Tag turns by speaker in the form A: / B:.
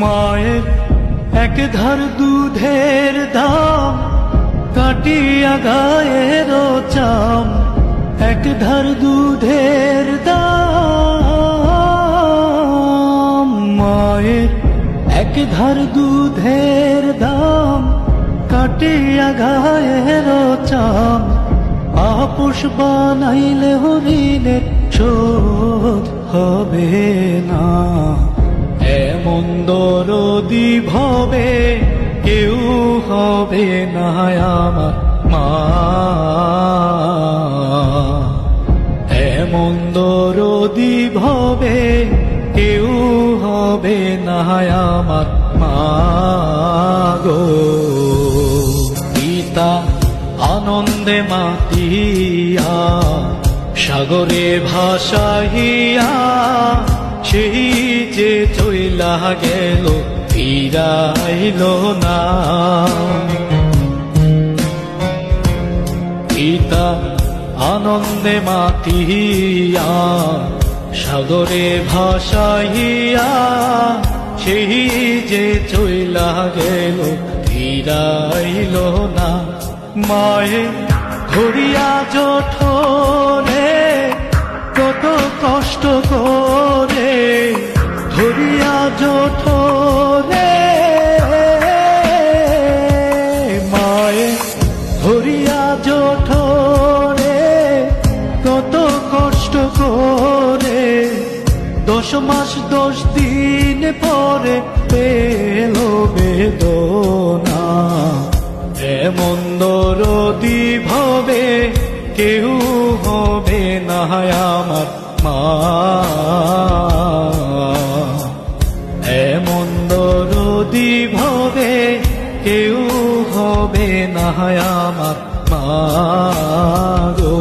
A: মায়ের এক ধার দুধের দাম কাটিয়া গায়ের চাম, এক ধার দুধের দাম। মায়ের এক ধার দুধের দাম কাটিয়া গায়ের চাম, আপোষ বানাইলে হরিণের শোধ হবে না। এমন দরদি ভবে কেউ হবে না আমার মা, এমন দরদি ভবে কেউ হবে না আমার মা গো। পিতা আনন্দে মাতিয়া সাগরে ভাসাইয়া, সেই যে চইলা গেল ফিরাইল না। পিতা আনন্দে মাতিয়া সাগরে ভাসাইয়া, সেই যে চইলা গেল ফিরাইল না। মায়ে ধরিয়া জঠরে কত কষ্ট করে, ধরিয়া জঠরে মায়ে ধরিয়া জঠরে কত কষ্ট করে, 10 মাস 10 দিন পরে পেল বেদনা। এমন দরদি ভবে কেউ হবে না আমার মা, এমন দরদি ভবে কেউ হবে না আমার মা গো।